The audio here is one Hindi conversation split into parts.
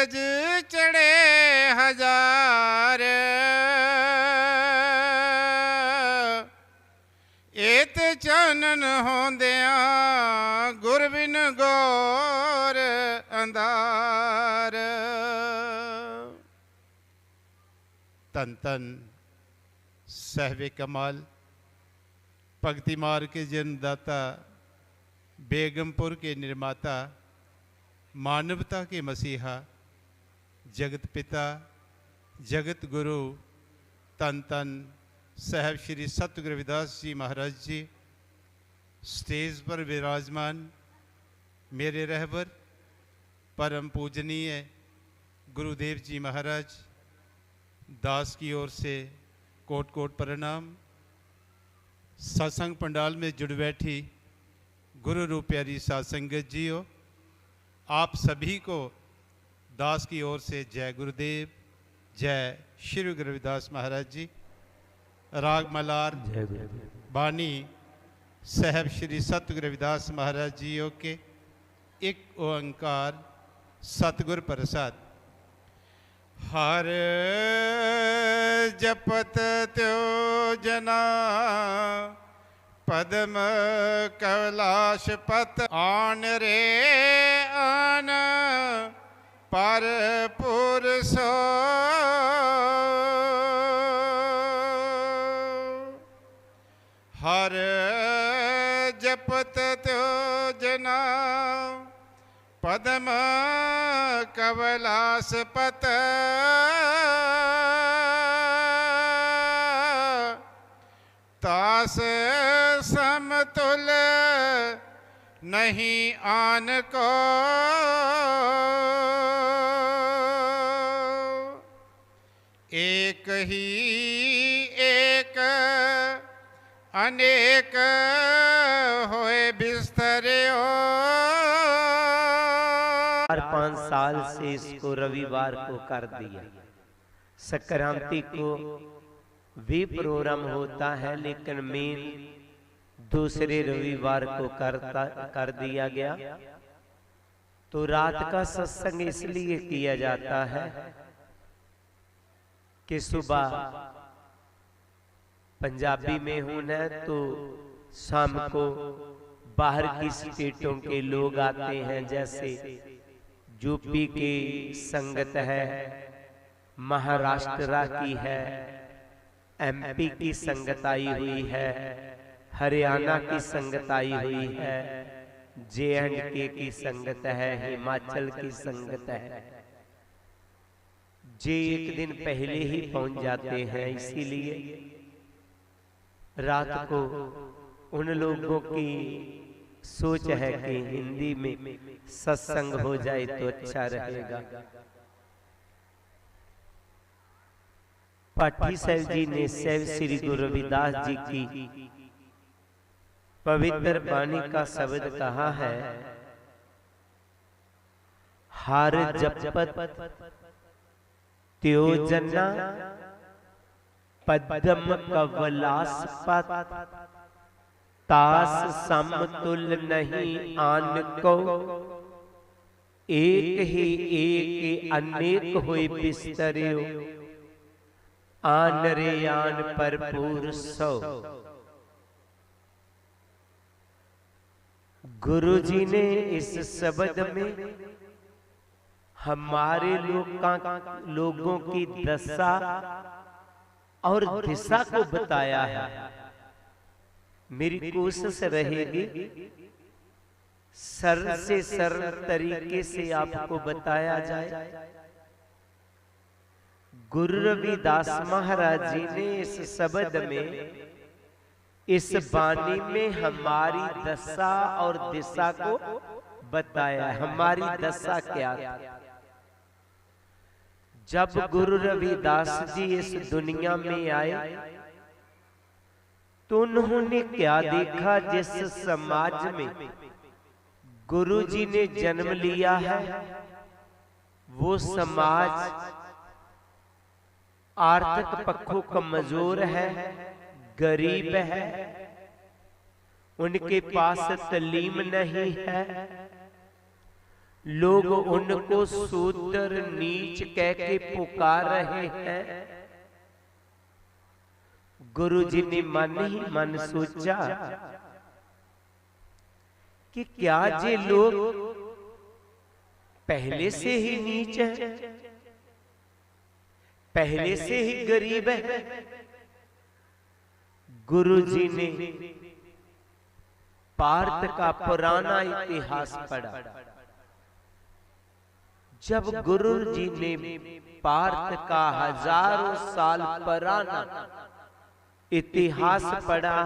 सूरज चढ़े हजार, एत चानन होंदिया गुर बिन गौर अंधार। तन तन साहिब कमाल भक्ति मार्ग के जन्मदाता, बेगमपुर के निर्माता, मानवता के मसीहा, जगत पिता, जगत गुरु, तन तन साहब श्री सतगुरु रविदास जी महाराज जी स्टेज पर विराजमान, मेरे रहबर परम पूजनीय गुरुदेव जी महाराज, दास की ओर से कोट कोट प्रणाम। सत्संग पंडाल में जुड़ बैठी गुरु रूप प्यारी साध संगत जी हो, आप सभी को दास की ओर से जय गुरुदेव, जय श्री गुरु रविदास महाराज जी। राग मलार बानी साहब श्री सतगुरु रविदास महाराज जी के एक ओंकार सतगुर प्रसाद। हर जपत त्यो जना पद्म कैलाश पत, आन रे आन पर पुरसो। हर जपत त्यो जना पद्म कैलाश पत, तास समतुल नहीं आन को। एक ही एक अनेक होए बिस्तरे। 5 साल से इसको रविवार को कर दिया। संक्रांति को भी प्रोग्राम होता है, लेकिन मेन दूसरे रविवार को कर दिया गया। तो रात का सत्संग इसलिए किया जाता है कि सुबह पंजाबी में होना है, तो शाम को बाहर की स्टेटों के लोग आते हैं, जैसे यूपी की संगत है, महाराष्ट्र की है, एमपी की संगत आई हुई है, हरियाणा की संगत आई हुई है, JNK की संगत है, हिमाचल की संगत है। जे एक दिन पहले ही पहुंच जाते हैं, इसीलिए रात को उन लोगों की सोच है कि हिंदी में सत्संग हो जाए तो अच्छा रहेगा। पाठी साहब जी ने साहब श्री गुरु रविदास जी की पवित्र वाणी का शब्द कहा है, हर जपत त्यो जना पद्म कवलास पत, तास समतुल नहीं आन को। एक ही एक अनेक हुए बिस्तरे, आन रे आन पर पूर सो। गुरु जी ने इस शब्द में हमारे लोगों की दशा और दिशा को बताया है। मेरी कोशिश रहेगी सरल से सरल तरीके से आपको बताया जाए। गुरु रविदास महाराज जी ने इस शब्द में, इस वाणी में हमारी दशा और दिशा को बताया। हमारी दशा क्या थी? जब गुरु रविदास जी इस दुनिया में आए तो उन्होंने क्या देखा? जिस समाज में गुरु जी ने जन्म लिया है वो समाज आर्थिक पक्षों कमजोर है, गरीब है, उनके पास तालीम नहीं है, लोग उनको शूद्र नीच कह के पुकार रहे हैं। गुरु जी ने मन ही मन सोचा कि क्या ये लोग पहले से ही नीच है, पहले से ही गरीब है। गुरु जी ने पार्थ का पुराना इतिहास पढ़ा। जब गुरु जी ने पार्थ का हजारों साल पुराना इतिहास पढ़ा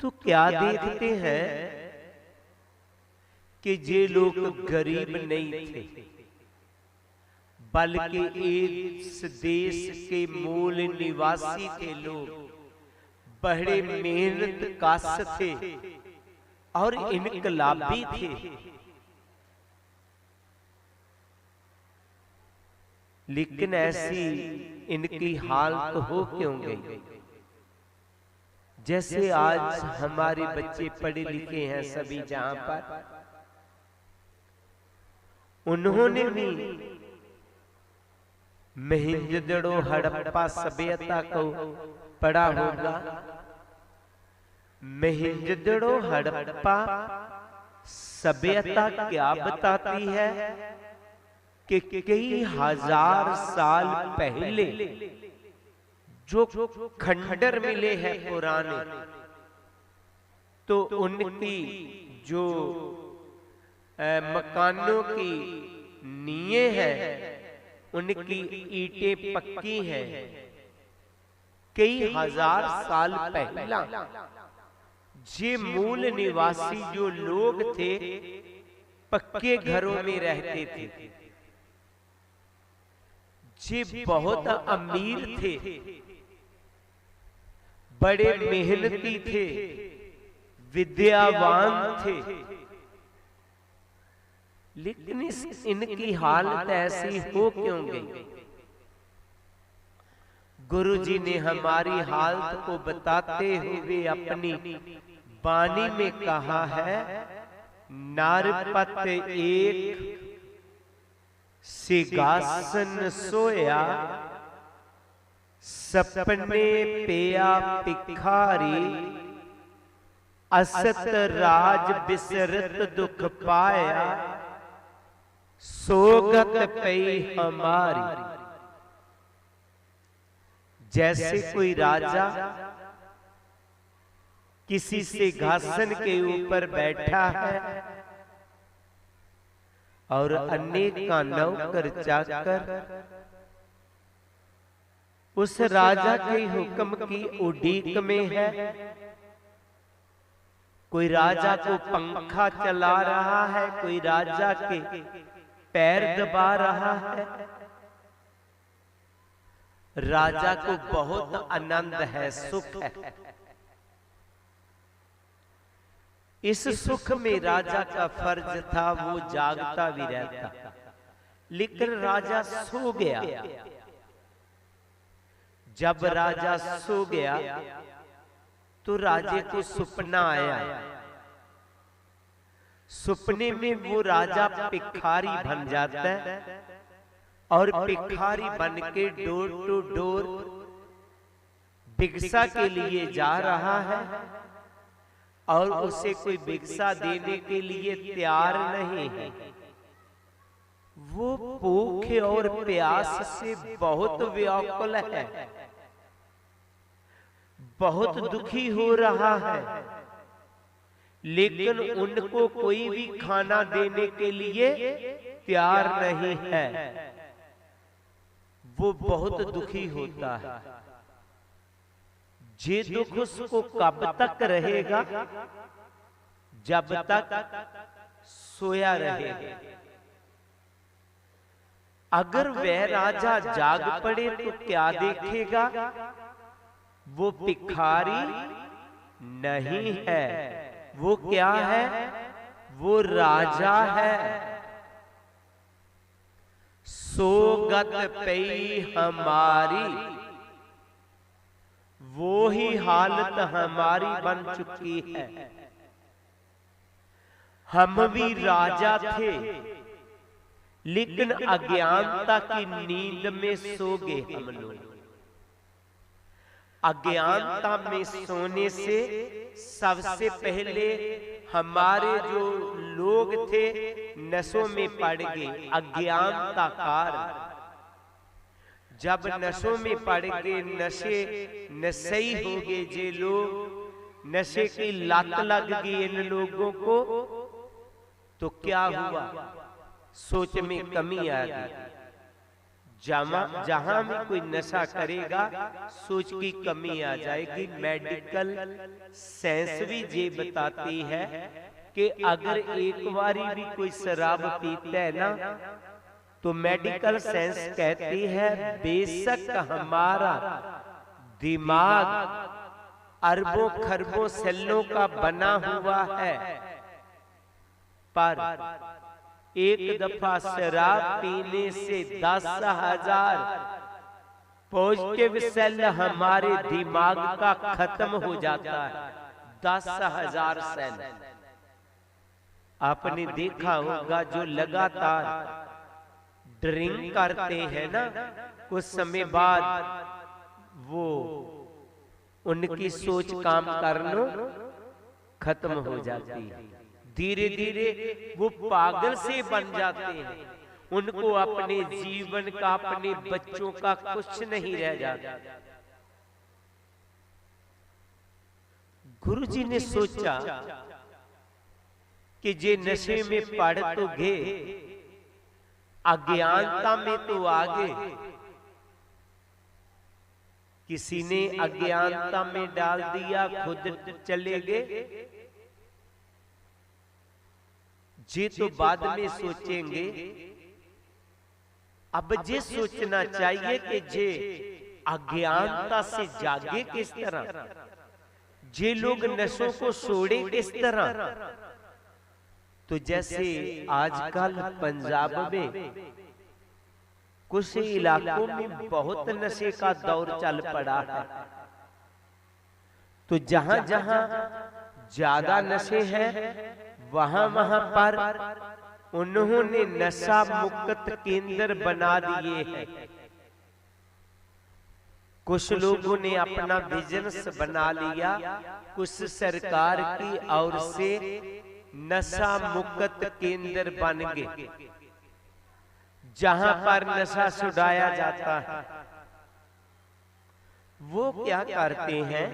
तो क्या देखते हैं कि ये लोग गरीब नहीं थे, बल्कि इस देश के मूल निवासी थे लोग, बड़े मेहनत कश थे और इनकलाबी थे। लेकिन ऐसी इनकी हालत हो क्यों गई? जैसे आज हमारे बच्चे पढ़े लिखे हैं सभी जहां पर, उन्होंने भी मोहनजोदड़ो हड़प्पा सभ्यता को पढ़ा होगा। मोहनजोदड़ो हड़प्पा सभ्यता क्या बताती है कि कई हजार साल पहले जो खंडर मिले हैं पुराने, तो उनकी जो मकानों की नींवें हैं, उनकी ईंटें पक्की हैं। कई हजार साल पहला ये मूल निवासी जो लोग थे पक्के घरों में रहते थे। ये बहुत अमीर थे, बड़े मेहनती थे, विद्यावान थे। लेकिन इनकी हालत ऐसी हो क्यों गई? गुरु जी ने हमारी हालत को बताते हुए अपनी वाणी में कहा है, नारपत एक सिंहासन सोया, सपने पेया भिखारी, असत राज बिसरत दुख पाया, सोगत पई हमारी। जैसे कोई राजा किसी सिंहासन के ऊपर बैठा है और अनेक का नौकर चाकर उस राजा के हुक्म की उड़ीक में है। कोई राजा को पंखा चला रहा है, कोई राजा के पैर दबा रहा है। राजा को बहुत आनंद है, सुख है। इस सुख में राजा का फर्ज था वो जागता भी रहता, लेकिन राजा सो गया। जब राजा सो गया तो राजे को सपना आया। सपने में वो राजा भिखारी बन जाता है और भिखारी बन के डोर टू डोर भिक्षा के लिए जा रहा है और उसे कोई भिक्षा देने के लिए तैयार नहीं है। वो भूख और प्यास से बहुत व्याकुल है, बहुत दुखी हो रहा है, लेकिन उनको कोई भी खाना देने के लिए तैयार नहीं है। वो बहुत दुखी होता है। ये दुख उसको कब तक रहेगा? जब तक सोया रहेगा। अगर वह राजा जाग पड़े तो क्या देखेगा? वो भिखारी नहीं है, वो क्या है? वो राजा है। सोगत पई हमारी, वो ही हालत हमारी बन चुकी है। हम भी राजा थे, लेकिन अज्ञानता की नींद में सो गए हम लोग। अज्ञानता में सोने से सबसे पहले हमारे जो लोग थे नशों में पड़ गए, अज्ञानता कारण। जब नशों में पड़ गए, नशे हो गए, जे लोग नशे की लत लग गई इन लोगों को, तो क्या हुआ? सोच में कमी आ गई। जहां भी कोई नशा करेगा सोच की कमी आ जाएगी। मेडिकल साइंस भी ये बताती है कि अगर एक बारी भी कोई शराब पीता है ना, तो मेडिकल साइंस कहती है बेशक हमारा दिमाग अरबों खरबों सेलों का बना हुआ है, पर एक दफा शराब पीने से 10,000 पॉजिटिव सेल हमारे दिमाग का खत्म हो जाता है। 10,000 सेल। आपने देखा होगा जो लगातार ड्रिंक करते हैं ना, कुछ समय बाद वो उनकी सोच काम करना खत्म हो जाती है। धीरे धीरे वो पागल से बन जाते हैं। उनको अपने जीवन का, अपने बच्चों का कुछ नहीं रह जाता। गुरुजी ने सोचा कि जे नशे में पड़ तो गए, अज्ञानता में तो आ गए। किसी ने अज्ञानता में डाल दिया, खुद चले गए। जे तो बाद में सोचेंगे। अब जे सोचना चाहिए कि जे अज्ञानता से जागे किस तरह, जे लोग नशों को छोड़े किस तरह। तो जैसे आजकल पंजाब में कुछ इलाकों में बहुत नशे का दौर चल पड़ा है, तो जहां जहां ज्यादा नशे हैं वहां वहां पर उन्होंने नशा मुक्त केंद्र बना दिए हैं। कुछ लोगों ने अपना बिजनेस बना लिया, कुछ सरकार की ओर से नशा मुक्त केंद्र बन गए, जहां पर नशा छुड़ाया जाता है। वो क्या करते हैं?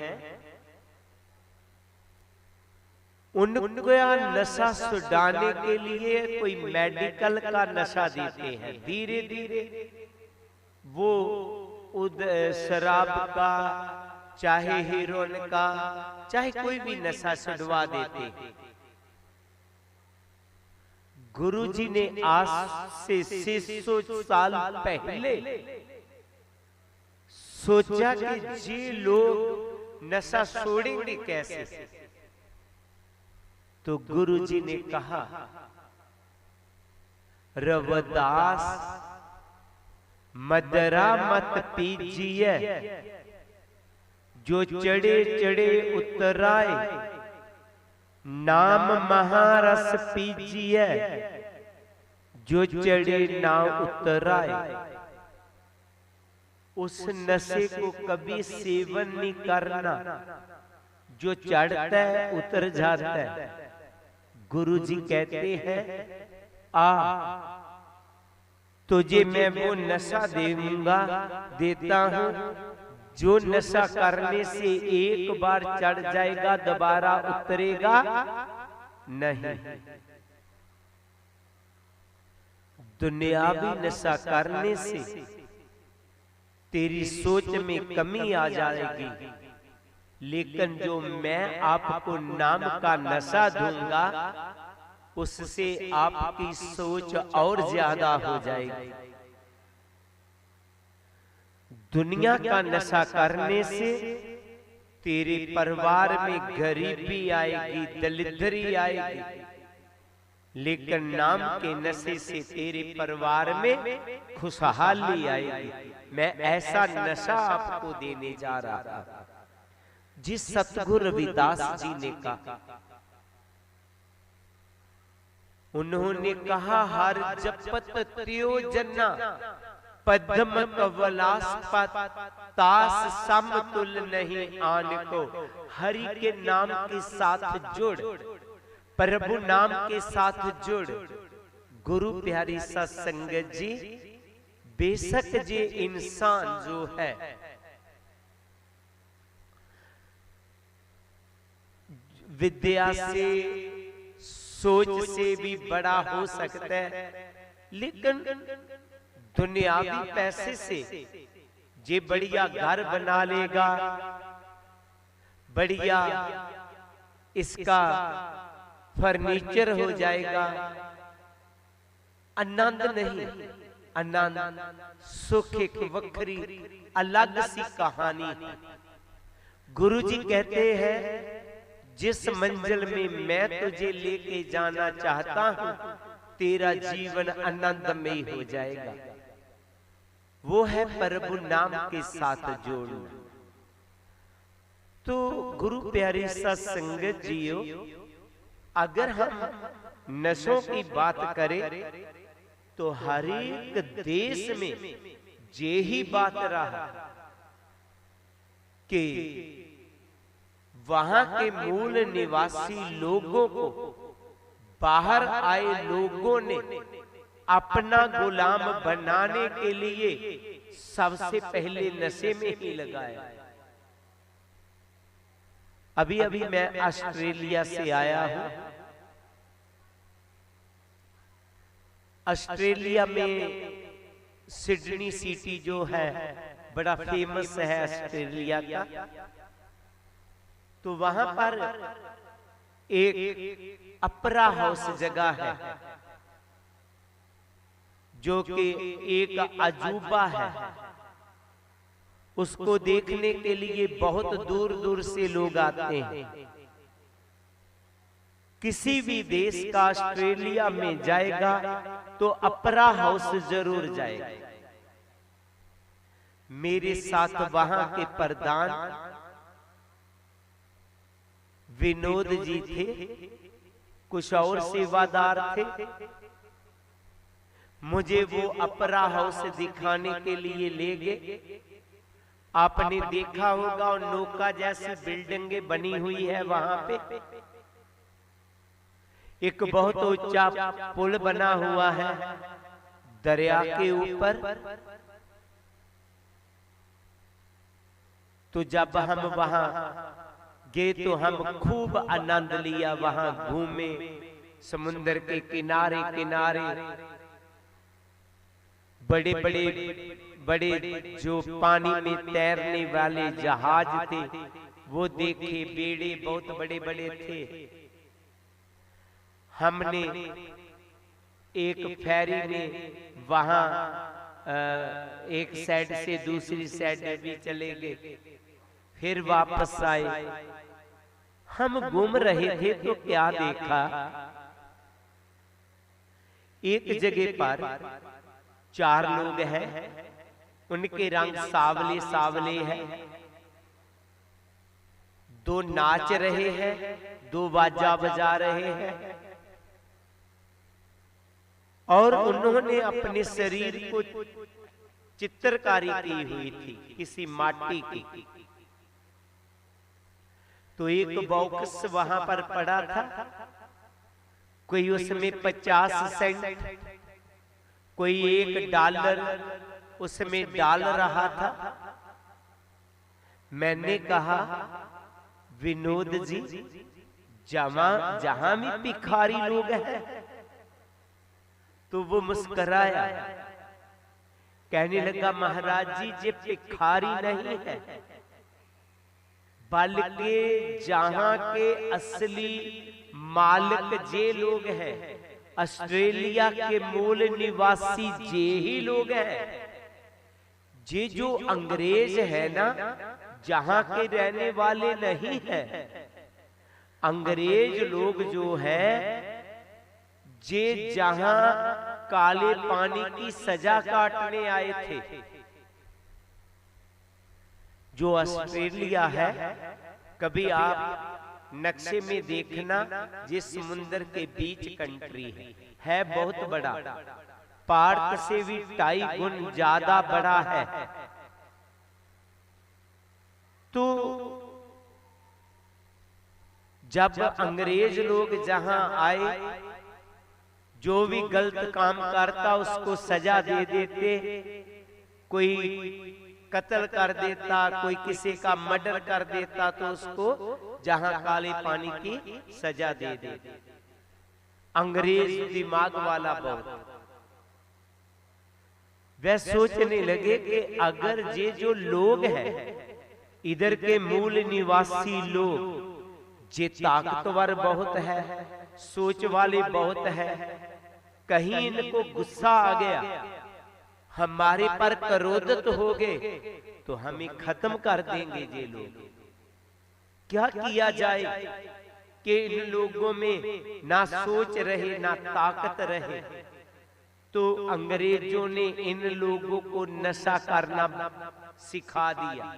उनको नशा छुड़ाने के लिए कोई मेडिकल का नशा देते हैं। धीरे धीरे वो शराब का, चाहे हीरोइन का, चाहे कोई भी नशा छुड़वा देते हैं। गुरुजी ने आज से 600 साल पहले सोचा कि जी लोग नशा छोड़ेंगे कैसे। तो गुरुजी ने कहा, रविदास मदरा मत पीजिए, जो चढ़े चढ़े उतराए, नाम महारस पीजिए, जो चढ़े ना उतराए। उस नशे को कभी सेवन नहीं करना, जो चढ़ता है उतर जाता है। गुरुजी कहते हैं, तुझे मैं वो नशा देता हूं जो नशा करने से एक बार चढ़ जाएगा, दोबारा उतरेगा नहीं। दुनियावी नशा करने से तेरी सोच में कमी आ जाएगी, लेकिन जो मैं आपको नाम का नशा दूंगा उससे आपकी सोच और ज्यादा हो जाएगी। दुनिया का नशा करने से तेरे परिवार में गरीबी आएगी, दलिद्री आएगी, लेकिन नाम के नशे से तेरे परिवार में खुशहाली आएगी। मैं ऐसा नशा आपको देने जा रहा हूं जिस सतगुरु रविदास जी ने कहा। उन्होंने कहा हर जपत त्यो जना पद्म कवलास्पत तास समतुल नहीं आन को। हरि के नाम के साथ जुड़, प्रभु नाम के साथ जुड़। गुरु प्यारी सत्संगत जी, बेशक जे इंसान जो है विद्या से सोच से भी बड़ा हो सकता है, लेकिन दुनियावी पैसे से जे बढ़िया घर बना लेगा, बढ़िया इसका फर्नीचर हो जाएगा, आनंद नहीं, आनंद सुख एक वक्री अलग सी कहानी है। गुरु जी कहते हैं जिस मंजिल में मैं तुझे लेके जाना चाहता हूं, तेरा जीवन आनंदमय हो जाएगा। वो है प्रभु नाम के साथ जोड़ना। तो गुरु प्यारी सत्संगत जियो, अगर हम नशों की बात करें तो हर एक देश में ये ही बात रहा कि वहां के मूल निवासी लोगों को बाहर आए लोगों ने अपना गुलाम बनाने के लिए सबसे पहले नशे में ही लगाया। अभी अभी मैं ऑस्ट्रेलिया से आया हूं। ऑस्ट्रेलिया में सिडनी सिटी जो है बड़ा फेमस है ऑस्ट्रेलिया का। तो वहां पर एक अपरा हाउस जगह है जो कि एक अजूबा है। उसको देखने के लिए बहुत दूर दूर से लोग आते हैं। किसी भी देश का ऑस्ट्रेलिया में जाएगा तो अपरा हाउस जरूर जाएगा। मेरे साथ वहां के प्रधान विनोद जी थे, कुछ और सेवादार थे। मुझे वो अपरा हाउस दिखाने के लिए ले गए। आपने देखा होगा और नौका जैसी बिल्डिंगें बनी हुई है वहां पे। एक बहुत ऊंचा पुल बना हुआ है दरिया के ऊपर। तो जब हम वहां गए तो हम खूब आनंद लिया, वहां घूमे समुद्र के किनारे किनारे। बड़े बड़े बड़े जो पानी में तैरने वाले जहाज थे वो देखे, बेड़े बहुत बड़े बड़े थे। हमने एक फेरी में वहां एक साइड से दूसरी साइड भी चले गए, फिर वापस आए। हम घूम रहे थे तो क्या देखा, एक जगह पर 4 लोग हैं, उनके रंग सावले सावले हैं। 2 नाच रहे हैं, 2 बाजा बजा रहे हैं और उन्होंने अपने शरीर को चित्रकारी की हुई थी किसी माटी की। तो एक बॉक्स वहां पर पड़ा था, कोई उसमें 50 सेंट, कोई $1 उसमें डाल रहा था। मैंने कहा विनोद जी, जहां भी भिखारी लोग हैं। तो वो मुस्कुराया, कहने लगा महाराज जी ये भिखारी नहीं है, बल्कि जहां के असली मालिक जे लोग हैं, ऑस्ट्रेलिया के मूल निवासी जे ही लोग हैं। जे जो अंग्रेज है ना, जहां के रहने वाले नहीं है। अंग्रेज लोग जो है जे जहां काले पानी की सजा काटने आए थे। जो ऑस्ट्रेलिया है, कभी आप नक्शे में देखना, ये समुद्र के बीच कंट्री है बहुत बड़ा, पार्क से भी 2.5 गुण ज्यादा बड़ा है। तो जब अंग्रेज लोग जहां आए, जो भी गलत काम करता उसको सजा दे देते, कोई कत्ल कर देता, कोई किसी का मर्डर कर देता, तो उसको जहां काले पानी की सजा दे देते। अंग्रेज दिमाग वाला बहुत, वह सोचने लगे कि अगर ये जो लोग हैं इधर के मूल निवासी लोग, ये ताकतवर बहुत है, सोच वाले बहुत है, कहीं इनको गुस्सा आ गया, हमारे पर क्रोधित हो गए, तो हमें खत्म कर देंगे ये लोग। क्या किया जाए कि इन लोगों में ना सोच रहे ना ताकत रहे। तो अंग्रेजों ने इन लोगों को नशा करना सिखा दिया।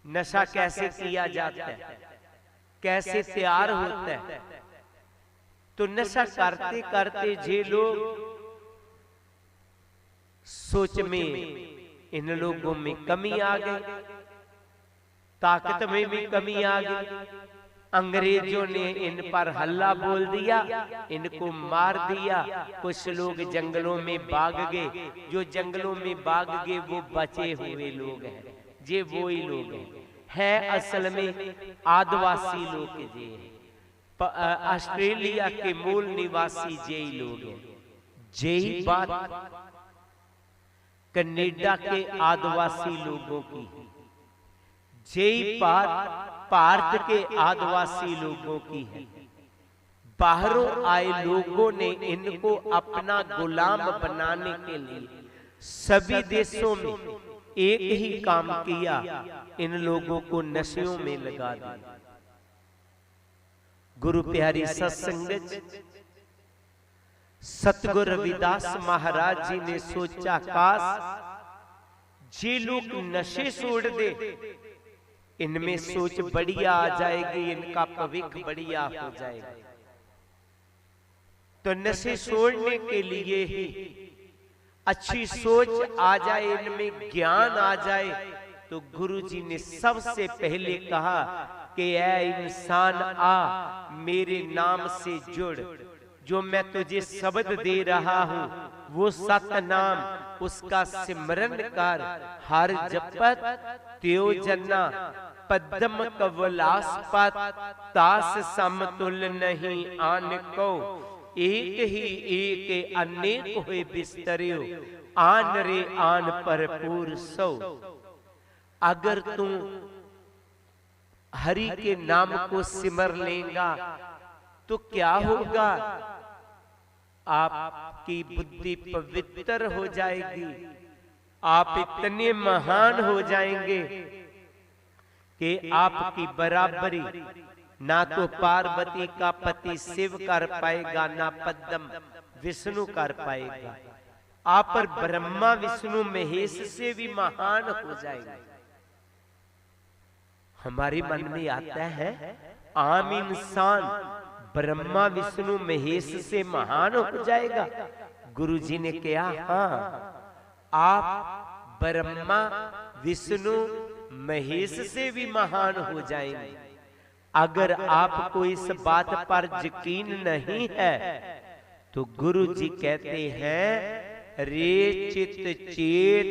नशा कैसे किया जाता है, कैसे तैयार होता है। तो नशा करते करते जे लोग सोच में इन लोगों में कमी आ गई, ताकत में भी कमी आ गई। अंग्रेजों ने इन पर हल्ला बोल दिया, इनको मार दिया। कुछ लोग जंगलों में भाग गए, जो जंगलों में भाग गए वो बचे हुए लोग हैं, ये वो ही लोग हैं असल में आदिवासी लोग जे ऑस्ट्रेलिया के मूल निवासी जे लोग हैं। यही बात कनाडा के आदिवासी लोगों की, यही बात भारत के आदिवासी लोगों की है। बाहरों आए लोगों ने इनको अपना गुलाम बनाने के लिए सभी देशों में एक ही काम किया, इन लोगों को नशों में लगा दिया। गुरु प्यारी सत्संगत, सतगुरु रविदास महाराज जी ने सोचा काश ये लोग नशे छोड़ दे, इनमें सोच बढ़िया आ जाएगी, इनका भविष्य बढ़िया हो जाएगा। तो नशे छोड़ने के लिए ही अच्छी सोच आ जाए, इनमें ज्ञान आ जाए। तो गुरुजी ने सबसे पहले कहा कि ऐ इंसान आ, मेरे नाम से जुड़, जो मैं तुझे शब्द दे रहा हूं वो सतनाम, उसका सिमरन कर। हर जपत त्यो जना, पद्म कवलास्पत, तास समतुल नहीं आन को। एक ही एक अनेक हुए बिस्तरियो, आन रे आन भरपूर सो। अगर तू हरि के नाम को सिमर लेगा तो क्या होगा, आपकी बुद्धि पवित्र हो जाएगी, आप इतने महान हो जाएंगे कि आपकी बराबरी ना तो पार्वती का पति शिव कर पाएगा, ना पद्म विष्णु कर पाएगा। आप पर ब्रह्मा विष्णु महेश से भी महान हो जाएंगे। हमारे मन में आता है आम इंसान ब्रह्मा विष्णु महेश से महान हो जाएगा। गुरुजी ने कहा हाँ, आप ब्रह्मा विष्णु महेश से भी महान हो जाएंगे। अगर आपको इस बात पर यकीन नहीं है तो गुरुजी कहते हैं रे चित चेत,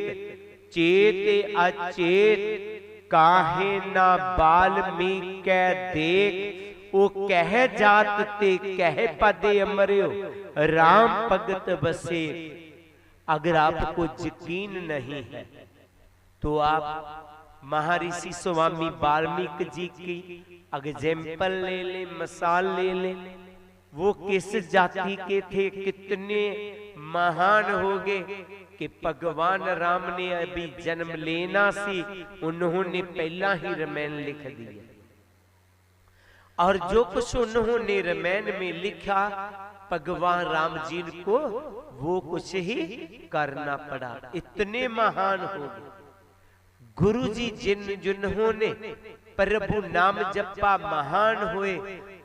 चेत अचेत, काहे ना बाल्मीकि देख। ओ कह जात ते कह पदे अमर्यो, राम भगत बसे। अगर आपको यकीन नहीं है तो आप महर्षि स्वामी वाल्मीकि जी की एग्जाम्पल ले ले, मिसाल ले ले। वो किस जाति के थे, कितने महान हो गए कि भगवान राम ने अभी जन्म लेना सी, उन्होंने पहला ही रामायण लिख दिया। और जो कुछ उन्होंने रामायण में लिखा भगवान राम जी को वो कुछ ही करना पड़ा, इतने महान हो गए। गुरु जी जिन्होंने प्रभु नाम जपा महान हुए,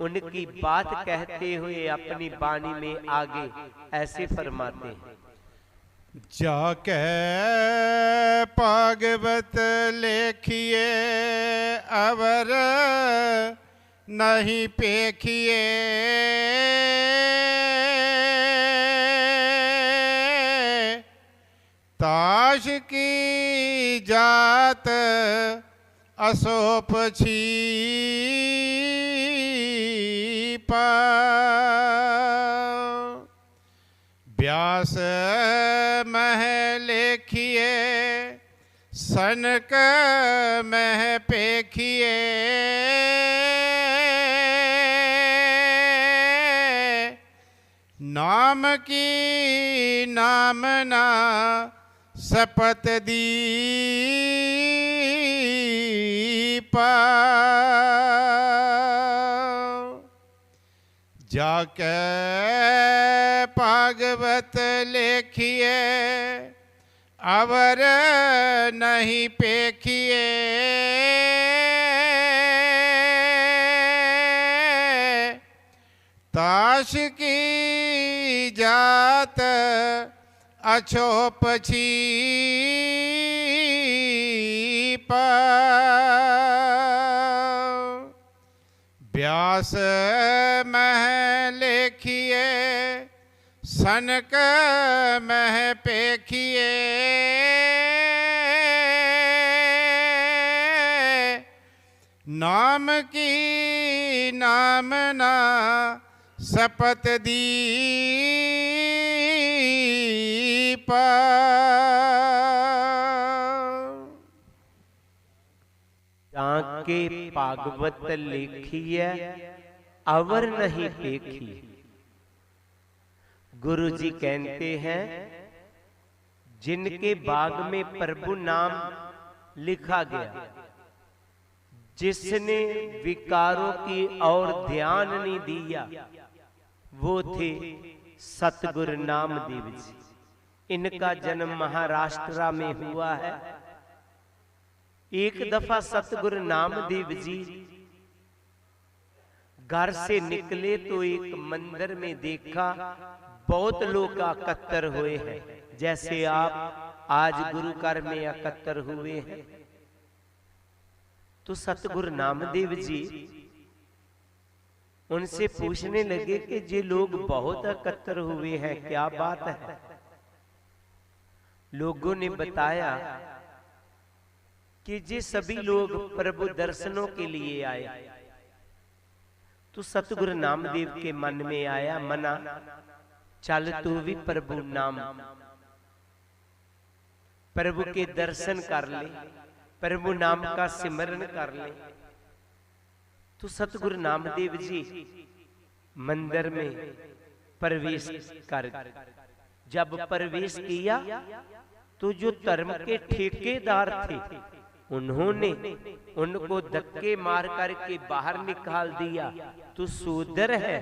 उनकी बात कहते हुए अपनी वाणी में आगे ऐसे फरमाते हैं। जाके भागवत लेखिए अवर नहीं पेखिए, ताश की जात असोप छीपा, व्यास मह लेखिए सनक मह पेखिए, नाम की नामना सपत दीपा, जाके भागवत लेखिए अवर नहीं पेखिए, ताश की जात अछोप छीपा, व्यास मह लेखिए सनक मह पेखिए, नाम की नामना सपत दीपा। जाके भागवत लिखिए अवर नहीं देखी। गुरु जी कहते हैं जिनके बाग में प्रभु नाम लिखा गया, जिसने विकारों की ओर ध्यान नहीं दिया, वो थे सतगुरु नामदेव जी। इनका जन्म महाराष्ट्र में हुआ है। एक दफा सतगुरु नामदेव जी घर से निकले तो एक मंदिर में देखा बहुत लोग एकत्र हुए हैं, जैसे आप आज गुरु घर में एकत्र हुए हैं। तो सतगुरु नामदेव जी उनसे पूछने लगे कि ये लोग बहुत एकत्र हुए हैं, क्या बात है? लोगों ने बताया कि ये सभी लोग प्रभु दर्शनों के लिए आए। तो सतगुरु नामदेव के मन में आया, मना चल तू भी प्रभु नाम प्रभु के दर्शन कर ले, प्रभु नाम का सिमरन कर ले। तो सतगुरु नामदेव जी मंदिर में प्रवेश कर, जब प्रवेश किया तो जो धर्म के ठेकेदार थे उन्होंने उनको धक्के मार करके बाहर निकाल दिया। तू शूद्र है,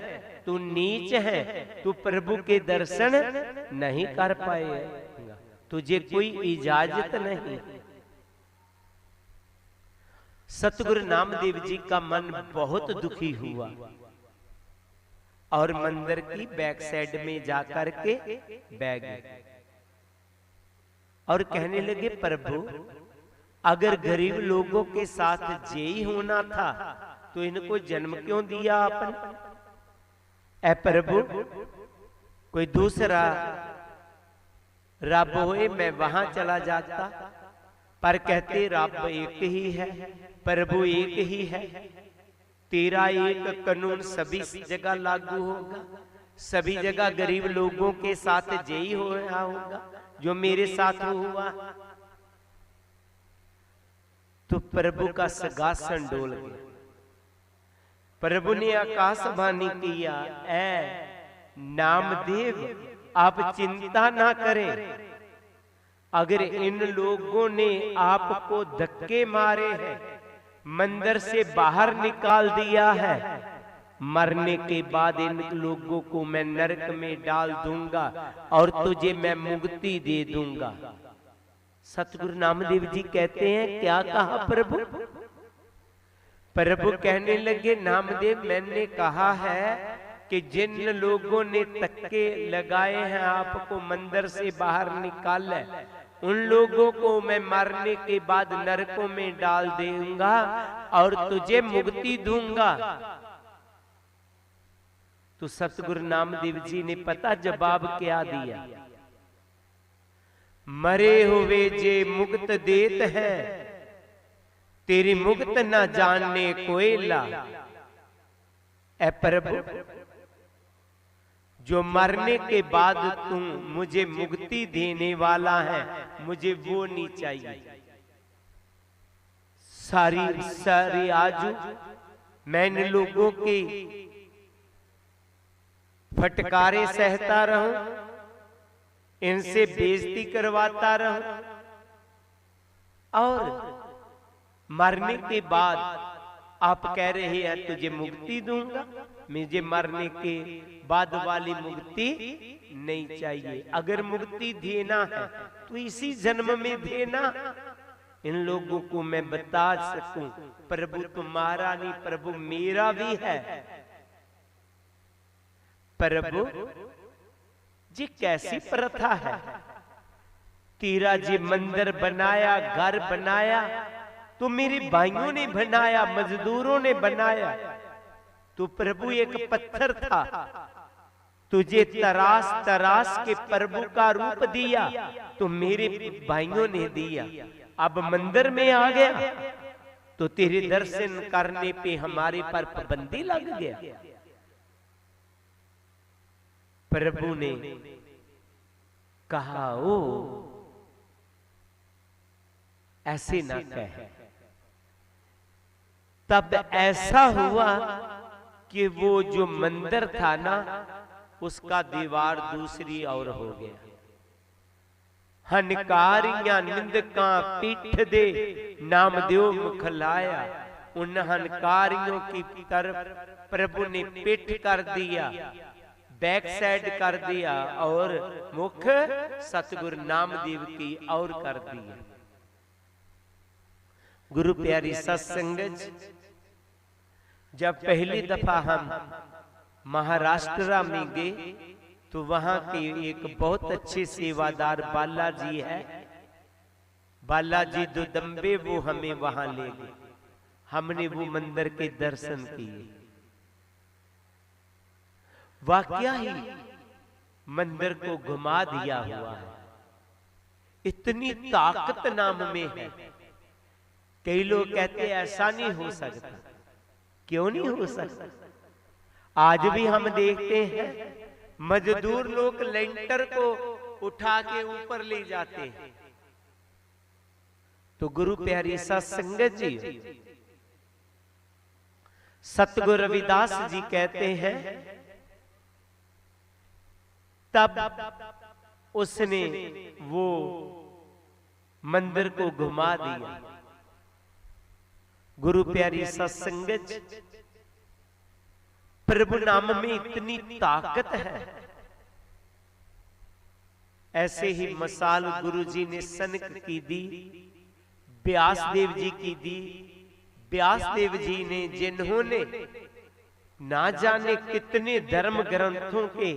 तू नीच है, तू प्रभु के दर्शन नहीं कर पाए, तुझे कोई इजाजत नहीं। सतगुरु नामदेव जी का मन बहुत दुखी हुआ और मंदिर की बैक साइड में जाकर के बैठ गए और कहने लगे, प्रभु अगर गरीब लोगों के साथ यही होना था तो इनको जन्म क्यों दिया आपने? ऐ प्रभु कोई दूसरा रब होए मैं वहां चला जाता, पर कहते रब एक ही है, प्रभु एक ही है, तेरा एक कानून सभी जगह लागू होगा, सभी जगह गरीब लोगों के साथ यही हो रहा होगा जो मेरे साथ हुआ। तो प्रभु का सिंहासन डोल गया। प्रभु ने आकाशवाणी किया, ऐ नामदेव आप चिंता ना करें, अगर इन लोगों ने आपको धक्के मारे हैं, मंदिर से बाहर निकाल दिया है, मरने के बाद इन लोगों को मैं नरक में डाल दूंगा और तुझे मैं मुक्ति दे दूंगा। सतगुरु नामदेव जी कहते हैं, क्या कहा प्रभु? प्रभु कहने लगे, नामदेव मैंने कहा है कि जिन लोगों ने तक्के लगाए हैं आपको मंदिर से बाहर निकाला, उन लोगों को मैं मारने के बाद नरकों में डाल दूंगा और तुझे मुक्ति दूंगा। तो सतगुरु नामदेव जी ने पता जवाब क्या दिया? मरे हुए जे मुक्त देत है, तेरी मुक्त न जानने कोयला। ऐ प्रभु, जो मरने के बाद तुम मुझे मुक्ति देने वाला है, मुझे वो नहीं चाहिए। सारी आजू मैंने लोगों की फटकारे सहता रहूं, इनसे बेइज्जती करवाता रहूं, और मरने के बाद आप कह रहे हैं तुझे मुक्ति दूंगा। मुझे मरने के बाद वाली मुक्ति नहीं चाहिए। अगर मुक्ति देना है तो इसी जन्म में देना। इन लोगों को मैं बता सकूं, प्रभु तुम्हारा नहीं, प्रभु मेरा भी है। प्रभु जी कैसी प्रथा है? तेरा जी मंदिर बनाया, घर बनाया तो मेरे भाइयों ने बनाया, मजदूरों ने बनाया। तो प्रभु एक पत्थर था, तुझे तराश तराश के प्रभु का रूप दिया तो मेरे भाइयों ने दिया। अब मंदिर में आ गया तो तेरे दर्शन करने पे हमारे पर पाबंदी लग गया। प्रभु ने कहा, ओ ऐसे ना कह। तब ऐसा हुआ कि वो जो मंदिर था ना, उसका दीवार दूसरी और हो गया। हनकारियां निंदका पीठ दे, नामदेव मुखलाया। उन हनकारियों की तरफ प्रभु ने पीठ कर दिया, बैक साइड कर दिया, और मुख सतगुरु नामदेव की और कर दिया। गुरु प्यारी सत्संगत, जब पहली दफा हम महाराष्ट्र में गए तो वहां के एक बहुत अच्छे सेवादार बालाजी है, बालाजी दुदम्बे, वो हमें वहां ले गए। हमने वो मंदिर के दर्शन किए। वाकया ही मंदिर को घुमा दिया हुआ है। इतनी ताकत नाम में है। कई लोग कहते ऐसा नहीं हो सकता। क्यों नहीं हो सकता? आज भी हम देखते हैं मजदूर लोग लेंटर को उठा के ऊपर ले जाते हैं। तो गुरु प्यारी सत्संगत जी, सतगुरु रविदास जी कहते हैं, तब उसने वो मंदिर को घुमा दिया। गुरु प्यारी सत्संगत, प्रभु नाम में इतनी ताकत है। ऐसे ही मसाल गुरु जी ने सनक की दी, व्यास देव जी की दी। व्यास देव जी ने, जिन्होंने ना जाने कितने धर्म ग्रंथों के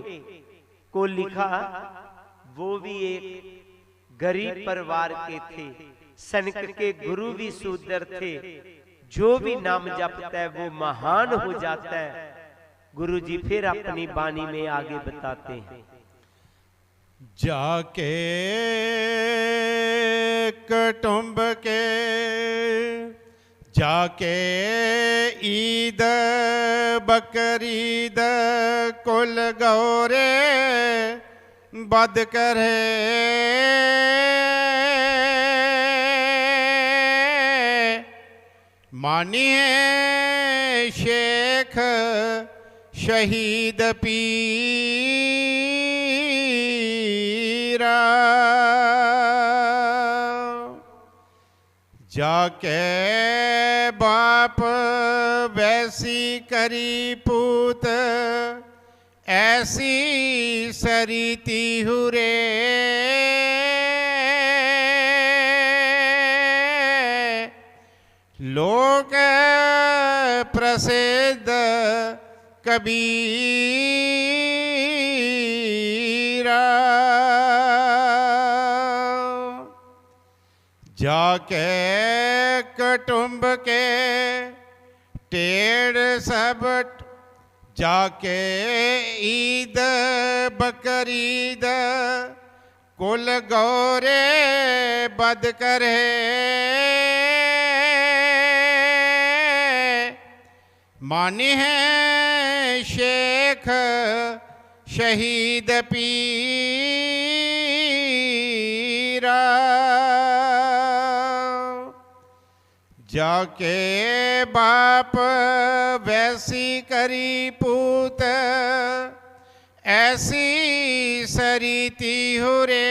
को लिखा, वो भी एक गरीब परिवार के थे। सनक के गुरु भी शूद्र थे। जो भी नाम जपता है वो महान हो जाता है। गुरु जी फिर अपनी वाणी में आगे बताते हैं, जाके कुटुंब के, जाके ईद बकरीद कुल गौरे बद करे, मानिए शेख शहीद पीरा, जाके बाप वैसी करी पूत, ऐसी सरीती हुरे, लोग कबीरा, जाके कुटुंब के टेढ़ सब, जाके ईद बकरीद कुल गौरे बद करे, मानी है शेख शहीद पीरा, जाके बाप वैसी करी पूत, ऐसी सरीती हो रे,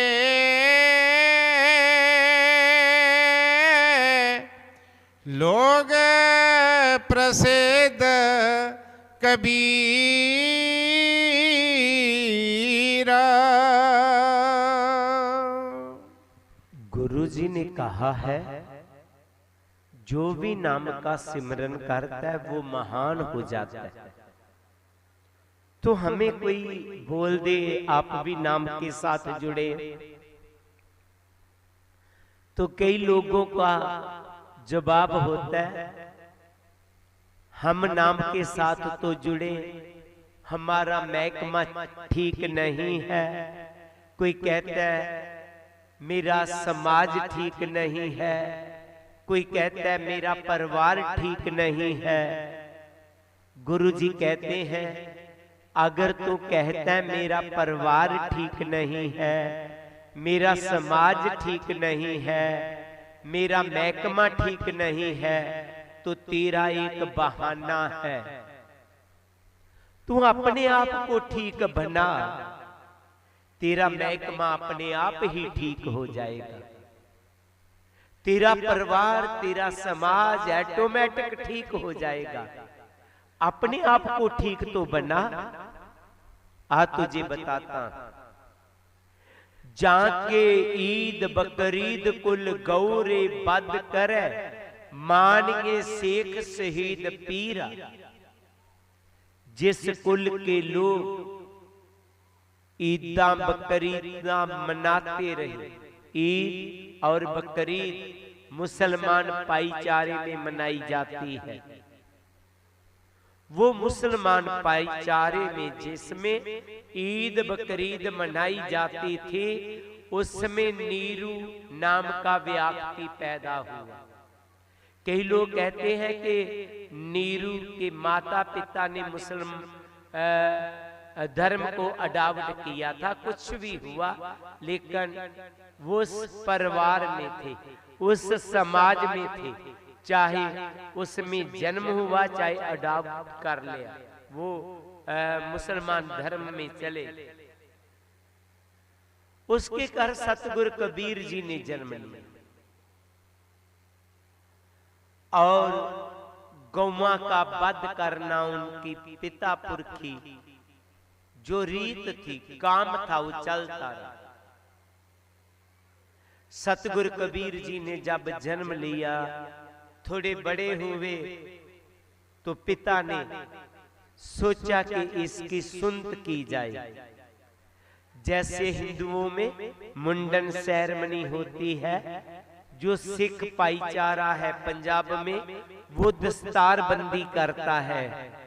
लोग प्रसिद्ध कबीरा। गुरु जी ने कहा है जो भी नाम का सिमरन करता है वो महान हो जाता है। तो हमें कोई बोल दे आप भी नाम के साथ जुड़े, तो कई लोगों का जवाब होता है हम नाम के साथ तो जुड़े, हमारा महकमा ठीक नहीं है। कोई कहता है मेरा समाज ठीक नहीं है, कोई कहता है मेरा परिवार ठीक नहीं है। गुरु जी कहते हैं अगर तू कहता है मेरा परिवार ठीक नहीं है, मेरा समाज ठीक नहीं है, मेरा महकमा ठीक नहीं है, तो तेरा एक बहाना है। तू अपने आप को ठीक बना, तेरा महकमा अपने आप ही ठीक हो जाएगा। तेरा परिवार, तेरा समाज ऑटोमेटिक ठीक हो जाएगा। अपने आप को ठीक तो बना। आ तुझे बताता, जाके ईद बकरीद कुल गौरे बद करे, मानिए शेख शहीद पीरा। जिस कुल के लोग ईदा बकरीदा मनाते रहे, ईद और बकरीद मुसलमान भाईचारे में मनाई जाती है। वो मुसलमान भाईचारे में जिसमें ईद बकरीद मनाई जाती थी, उसमें नीरू नाम का व्यक्ति पैदा हुआ। कई लोग कहते हैं कि नीरू के माता पिता ने मुस्लिम धर्म को अडॉप्ट किया था। कुछ भी हुआ, लेकिन वो उस परिवार में थे, उस समाज में थे, चाहे उसमें जन्म हुआ चाहे अडॉप्ट कर लिया, वो मुसलमान धर्म में चले। उसके घर सतगुरु कबीर जी ने जन्म लिया और गौवा का वध करना उनकी पिता पुरखी जो रीत थी, काम था, वो चलता रहा। सतगुरु कबीर जी ने जब जन्म लिया, थोड़े बड़े हुए, तो पिता ने सोचा कि इसकी सुनत की जाए। जैसे हिंदुओं में मुंडन सेरेमनी होती है, जो सिख भाईचारा है पंजाब में, वो दस्तार बंदी करता है,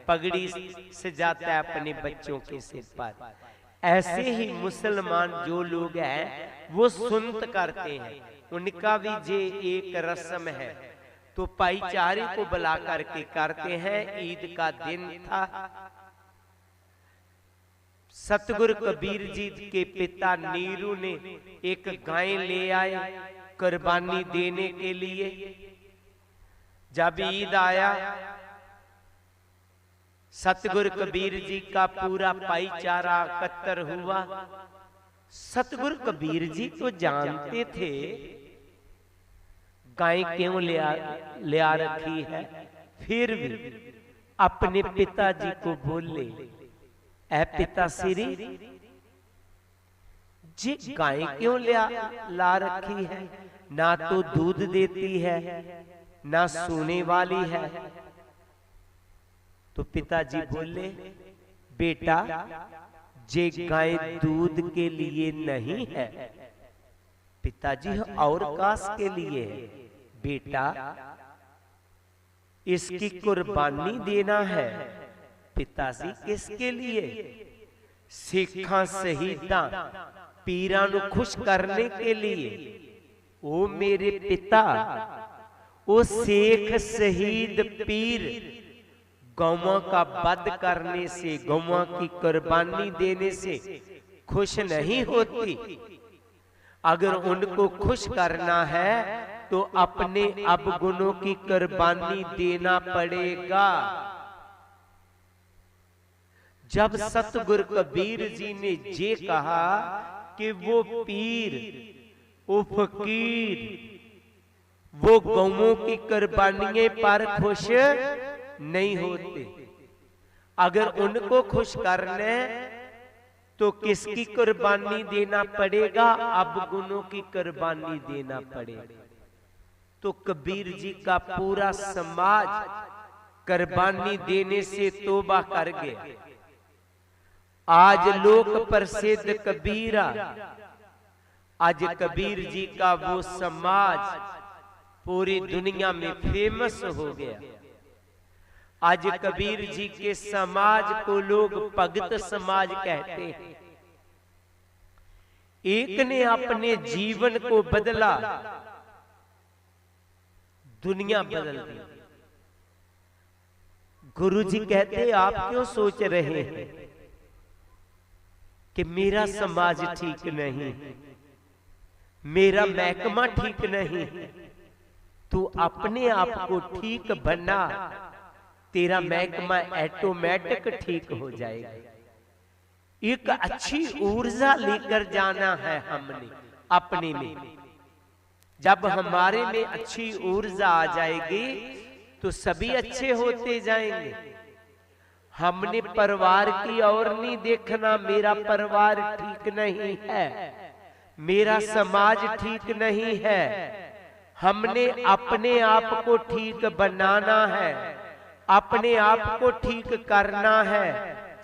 पगड़ी सजाता है अपने बच्चों के सिर पर। ऐसे ही मुसलमान जो लोग हैं वो सुनत करते हैं, उनका भी ये एक रस्म है। तो भाईचारे को बुला करके करते हैं। ईद का दिन था। सतगुरु कबीर जी के पिता नीरू ने एक गाय ले आए कुर्बानी देने के लिए। जब ईद आया, सतगुरु कबीर जी का पूरा भाईचारा एकत्र हुआ। सतगुरु कबीर जी तो जानते थे गाय क्यों ले रखी है, फिर भी अपने पिताजी को बोले, ऐ पिता श्री जी गाय क्यों ला रखी है, ना तो दूध देती है ना सोने वाली है। तो पिताजी बोले बेटा जे गाय दूध के लिए नहीं है, पिताजी और कास के लिए है। बेटा इसकी कुर्बानी देना है। पिताजी किसके लिए? सिखा शहीदा पीरा नु खुश करने के लिए। ओ मेरे पिता, ओ शेख शहीद पीर गौवा का वध करने से, गौवा की कुर्बानी देने से खुश नहीं होती। अगर उनको खुश करना है तो अपने अवगुणों की कुर्बानी देना पड़ेगा। जब सतगुरु कबीर जी ने ये कहा कि वो पीर, वो फकीर, वो गौओं की कुर्बानियों पर खुश नहीं होते। अगर उनको खुश करने तो किसकी कुर्बानी देना पड़ेगा? अवगुणों की कुर्बानी देना पड़ेगा। तो कबीर जी का पूरा समाज कुर्बानी देने से तौबा कर गया। आज लोक प्रसिद्ध कबीरा, आज कबीर जी का वो समाज पूरी दुनिया में फेमस हो गया। आज कबीर जी के समाज को लोग भगत समाज कहते हैं। एक ने अपने जीवन को बदला, दुनिया बदल दी। गुरु जी कहते आप क्यों सोच रहे हैं कि मेरा समाज ठीक नहीं, मेरा महकमा ठीक नहीं? तू अपने आप को ठीक बना, तेरा महकमा ऑटोमेटिक ठीक हो जाएगा। एक अच्छी ऊर्जा लेकर जाना है हमने अपने में। जब हमारे में अच्छी ऊर्जा आ जाएगी तो सभी अच्छे होते जाएंगे। हमने परिवार की ओर नहीं देखना, मेरा परिवार ठीक नहीं है, मेरा समाज ठीक नहीं है। हमने अपने आप को ठीक बनाना है, अपने आप को ठीक करना है।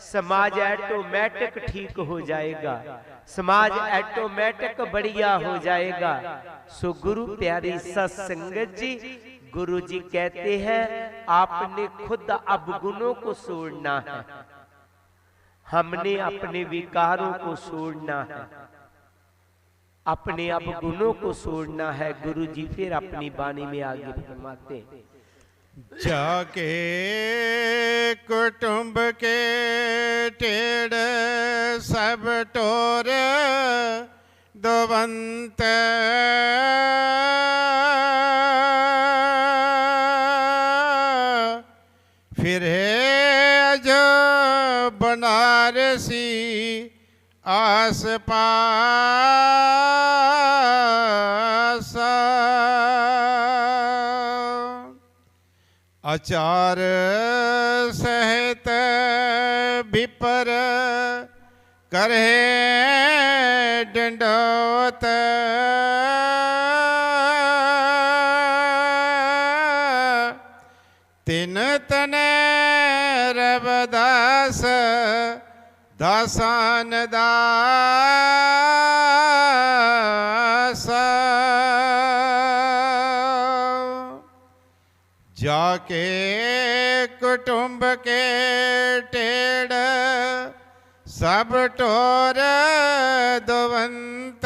समाज ऑटोमेटिक ठीक हो जाएगा, समाज ऑटोमेटिक बढ़िया हो जाएगा। सो गुरु प्यारी सत्संगत जी, गुरु जी कहते हैं आपने खुद अवगुणों को छोड़ना है, हमने अपने विकारों को छोड़ना है, अपने अवगुणों को छोड़ना है। गुरु जी फिर अपनी वाणी में आगे फरमाते हैं, जाके कुटुंब के टेढ़ सब टोर दोवंत, फिर जो बनारसी आस पास, आचार सहित विपर करे दंडोत, तिन तने रवदास दासान दास, जाके कुटुंब के टेढ़ सब टोर दोवंत,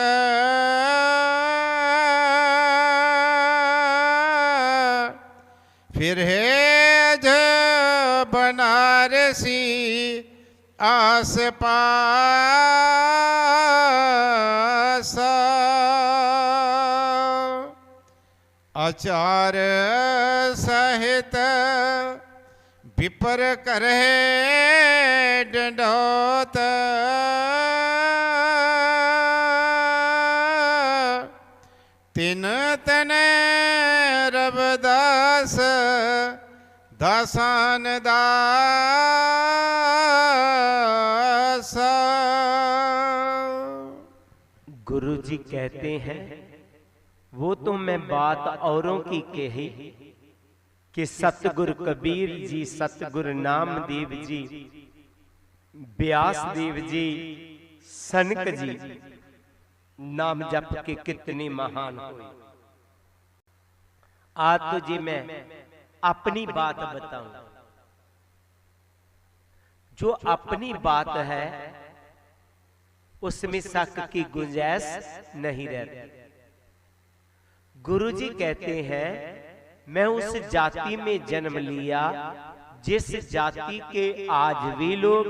फिर है जो बनारसी आस पास, आचार सहित विपर करे दंडोत, तिन तने रवदास दासान दास। गुरु जी कहते हैं वो तो मैं बात औरों की कही कि सतगुरु कबीर जी, सतगुरु नामदेव जी व्यास देव जी, सनक जी नाम जप के कितने महान हुए। आज तो जी मैं अपनी बात बताऊं। जो अपनी बात है उसमें शक की गुंजाइश नहीं रहती। गुरु जी कहते हैं मैं उस जाति में जन्म लिया जिस जाति के आज भी लोग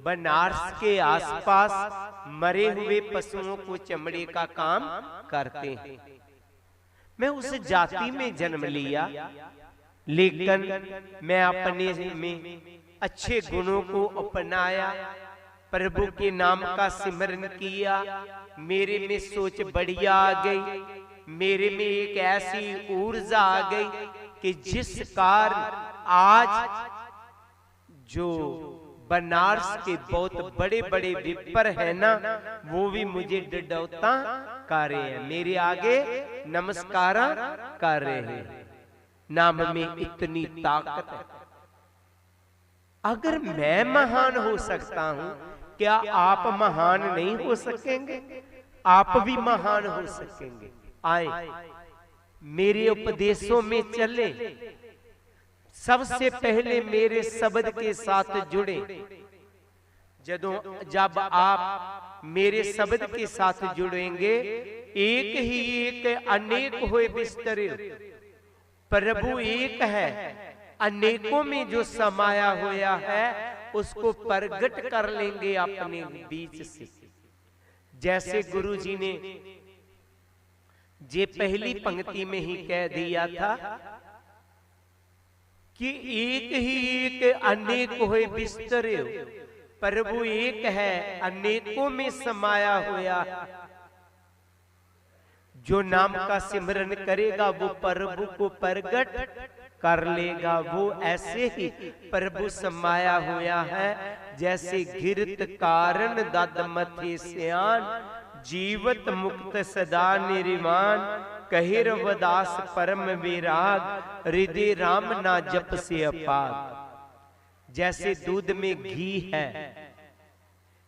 बनारस के आसपास मरे हुए पशुओं को चमड़े का काम करते हैं। मैं उस जाति में जन्म लिया, लेकिन मैं अपने में अच्छे गुणों को अपनाया, प्रभु के नाम का सिमरन किया। मेरे में सोच बढ़िया आ गई, मेरे में एक ऐसी ऊर्जा आ गई कि जिस कारण आज जो बनारस के बहुत बड़े बड़े विपर है ना, वो भी मुझे डडौता कर रहे हैं, मेरे आगे नमस्कार कर रहे हैं। नाम में इतनी ताकत है। अगर मैं महान हो सकता हूं, क्या आप महान नहीं हो सकेंगे? आप भी महान हो सकेंगे। आए मेरे उपदेशों में चले, सबसे पहले मेरे शब्द के साथ जुड़े। जब आप मेरे शब्द के साथ जुड़ेंगे, एक ही एक अनेक हुए बिस्तरे, प्रभु एक है, अनेकों में जो समाया हुआ है उसको प्रगट कर लेंगे अपने बीच से। जैसे गुरु जी ने जे पहली पंक्ति में ही कह दिया था कि एक ही एक अनेक हुए बिस्तरे, प्रभु एक है, अनेकों में समाया हुआ। जो नाम का सिमरन करेगा वो प्रभु को प्रगट कर लेगा। वो ऐसे ही प्रभु समाया हुआ है जैसे घिरत कारण दद मथे स्यान, जीवत मुक्त सदा निर्वाण, कहे रवदास परम विराग, हृदय राम ना जप से अपार। जैसे दूध में घी है,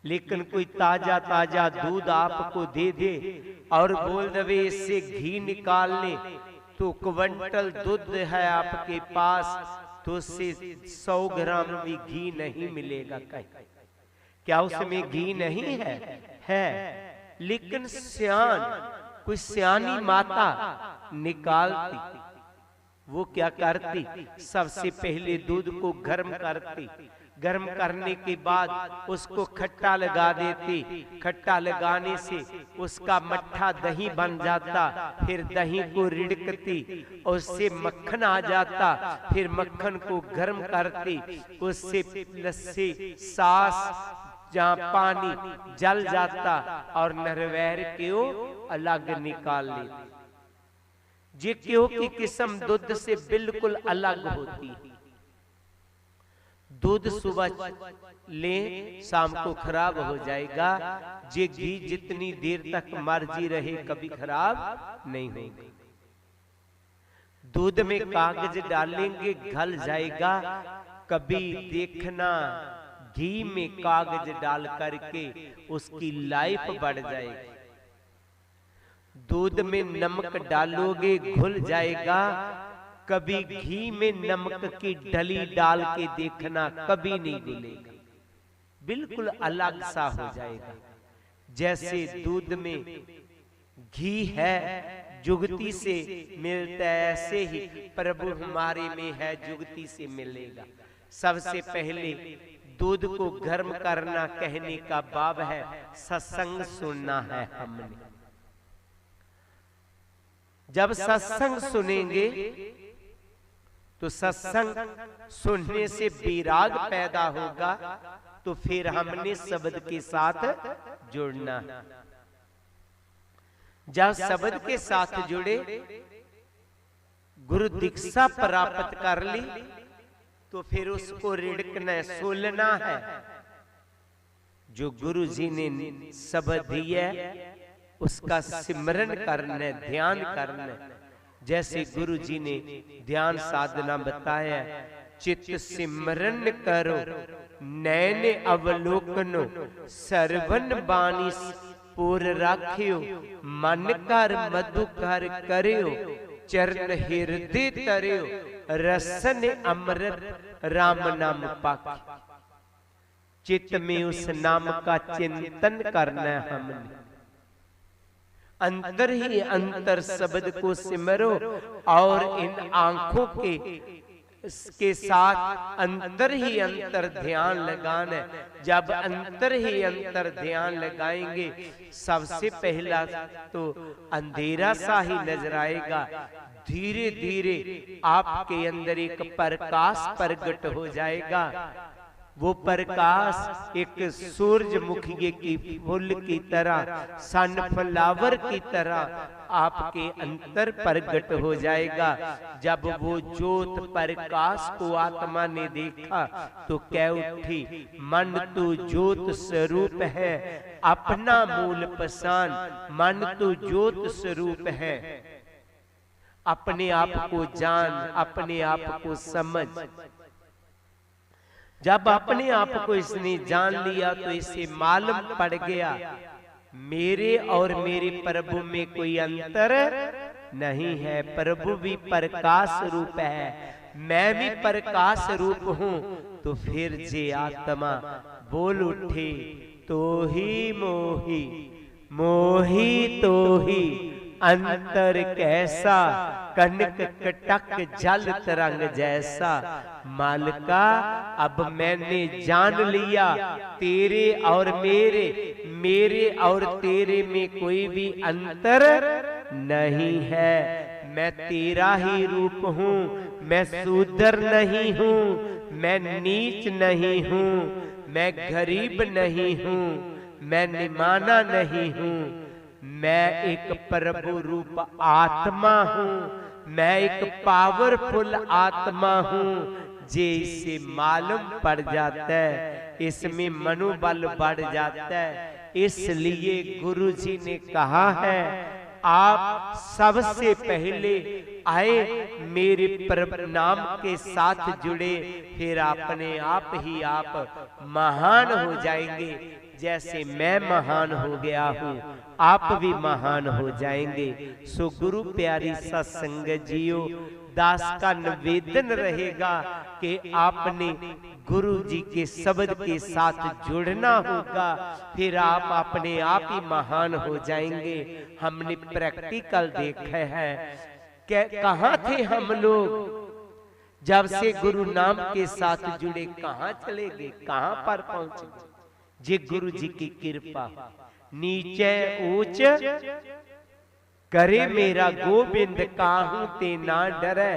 लेकिन कोई ताजा ताजा दूध आपको दे दे और बोल दे इससे घी निकाल ले, तो क्विंटल दूध है आपके पास, तो उससे 100 ग्राम भी घी नहीं मिलेगा। कहीं क्या उसमें घी नहीं है? है। लेकिन सियान, कोई सियानी माता निकालती, वो क्या करती? सबसे पहले दूध को गर्म करती, गर्म करने के बाद उसको खट्टा लगा देती, खट्टा लगाने से उसका मट्ठा दही बन जाता, फिर दही को रिड़कती, उससे मक्खन आ जाता, फिर मक्खन को गर्म करती, उससे लस्सी, सास, जहां पानी जल जाता और नरवैर क्यों अलग निकाल लेती। जे क्यों की किस्म दूध से बिल्कुल अलग होती है। दूध सुबह ले शाम को खराब हो जाएगा, जे घी जितनी देर तक मर्जी रहे कभी खराब नहीं होगा। दूध में कागज डालेंगे घल जाएगा, कभी देखना घी में कागज डाल करके उसकी लाइफ बढ़ जाएगी। दूध में नमक डालोगे घुल जाएगा, कभी घी में नमक की डली डाल के देखना कभी नहीं घुलेगा, बिल्कुल अलग सा हो जाएगा। जैसे दूध में घी है जुगती से मिलता है, ऐसे ही प्रभु हमारे में है, जुगती से मिलेगा। सबसे पहले दूध को गर्म करना कहने का भाव है सत्संग सुनना है हमने। जब सत्संग सुनेंगे तो सत्संग सुनने से विराग पैदा होगा, तो फिर हमने शब्द के साथ जुड़ना। जब शब्द के साथ जुड़े, गुरु दीक्षा प्राप्त कर ली, तो फिर उसको रिड़कना, सोलना है। जो गुरु जी ने शब्द दिया उसका सिमरन करना, ध्यान करना। जैसे गुरु जी ने ध्यान साधना बताया, चित सिमरन करो, नैन अवलोकनो, सरवन बानी पुर राख्यो, मन कर मधु कर करियो, चरण हृदय तरियो, रसन अमृत राम नाम पाके। चित्त में उस नाम का चिंतन करना है हमने, अंतर ही अंतर शब्द को सिमरो, और इन आंखों के साथ अंतर ही अंतर ध्यान लगाना है। जब अंतर ही अंतर ध्यान लगाएंगे, सबसे पहला तो अंधेरा सा ही नजर आएगा, धीरे धीरे आपके अंदर एक प्रकाश प्रकट हो जाएगा। वो प्रकाश एक सूरजमुखी की फूल की तरह, सनफ्लावर की तरह आपके अंतर प्रकट हो जाएगा। जब वो ज्योत प्रकाश को आत्मा ने देखा तो कह उठी, मन तो ज्योत स्वरूप है, अपना मूल पहचान, मन तो ज्योत स्वरूप है, अपने आप को जान, अपने आप को समझ। जब अपने आप को इसने जान लिया तो इसे मालूम पड़ गया, मेरे और मेरे प्रभु में कोई अंतर नहीं है। प्रभु भी प्रकाश रूप है, मैं भी प्रकाश रूप हूं। तो फिर जे आत्मा बोल उठे, तो ही मोही, मोही तो ही अंतर कैसा, कनक कटक जल तरंग जैसा। मालिका अब मैंने जान लिया, तेरे और मेरे, मेरे और तेरे में कोई भी अंतर नहीं है। मैं तेरा ही रूप हूँ, मैं शूद्र नहीं हूँ, मैं नीच नहीं हूँ, मैं गरीब नहीं हूँ, मैं निमाना नहीं हूँ। मैं एक प्रभु रूप आत्मा हूँ, मैं एक पावरफुल आत्मा हूँ। जे इसे मालूम पड़ जाता है, इसमें मनोबल बढ़ जाता है। इसलिए गुरु जी ने कहा है, आप सबसे पहले आए मेरे प्रभु नाम के साथ जुड़े, फिर अपने आप ही आप महान हो जाएंगे। जैसे मैं महान हो गया हूँ, आप भी महान हो जाएंगे। सो गुरु प्यारी सत्संग जियो, दास का निवेदन रहेगा कि आपने गुरु जी के शब्द के साथ जुड़ना होगा, फिर आप अपने आप ही महान हो जाएंगे। हमने प्रैक्टिकल देखा है, कहाँ थे हम लोग जब से गुरु नाम के साथ जुड़े, कहाँ चले गए, कहाँ पर पहुंचे। जे गुरु जी की कृपा, नीचे ऊंच करे मेरा गोविंद, काहू ते ना डरे।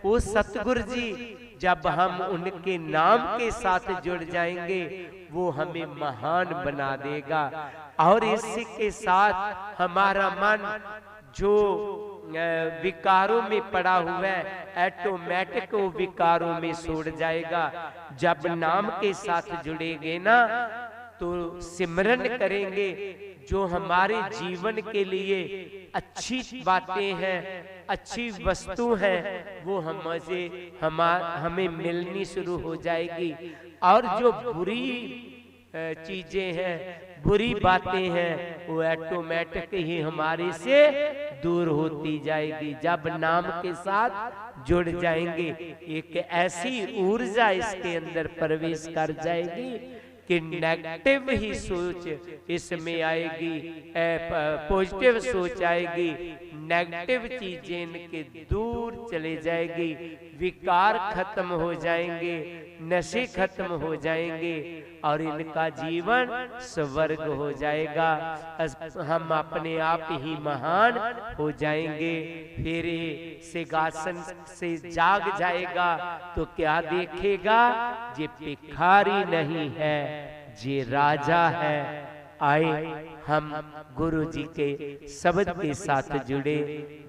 वो सतगुरु जी जब हम उनके नाम के साथ जुड़ जाएंगे, वो हमें महान बना देगा। और इसी के साथ हमारा मन जो विकारों में पड़ा हुआ है, ऑटोमेटिक वो विकारों में छोड़ जाएगा। जब नाम के साथ जुड़ेंगे ना, तो सिमरन करेंगे, जो हमारे जीवन के लिए अच्छी बातें हैं, अच्छी वस्तु हैं, वो हमें मिलनी शुरू हो जाएगी। और जो बुरी चीजें हैं, बुरी बातें हैं, वो ऑटोमेटिक ही हमारे से दूर होती जाएगी। जब नाम के साथ जुड़ जाएंगे, एक ऐसी ऊर्जा इसके अंदर प्रवेश कर जाएगी कि नेगेटिव ही सोच इसमें आएगी, पॉजिटिव सोच आएगी, नेगेटिव चीजें इनके दूर चले जाएगी, विकार खत्म हो जाएंगे, नशे खत्म हो जाएंगे और इनका जीवन स्वर्ग हो जाएगा। हम अपने आप ही महान हो जाएंगे। फिर सिंहासन से जाग जाएगा तो क्या देखेगा, जे भिखारी नहीं है, जे राजा है। आए हम गुरु जी के शब्द के साथ जुड़े,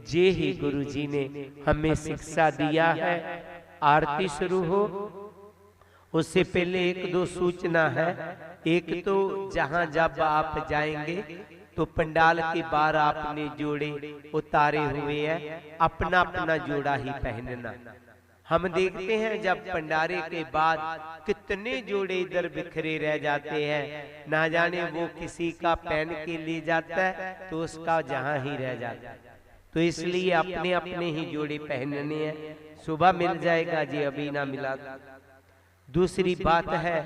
जे ही गुरु जी ने हमें शिक्षा दिया है। आरती शुरू हो उससे पहले एक दो सूचना है। एक तो जहां जब आप जाएंगे तो पंडाल के बाहर आपने जोड़े उतारे हुए हैं, अपना अपना जोड़ा ही पहनना। हम देखते हैं जब भंडारे के बाद कितने जोड़े इधर बिखरे रह जाते हैं, ना जाने वो किसी का पहन के ले जाता है तो उसका जहां ही रह जाता है। तो इसलिए अपने अपने ही जोड़े पहनने हैं, सुबह मिल जाएगा जी, अभी ना मिला। दूसरी बात है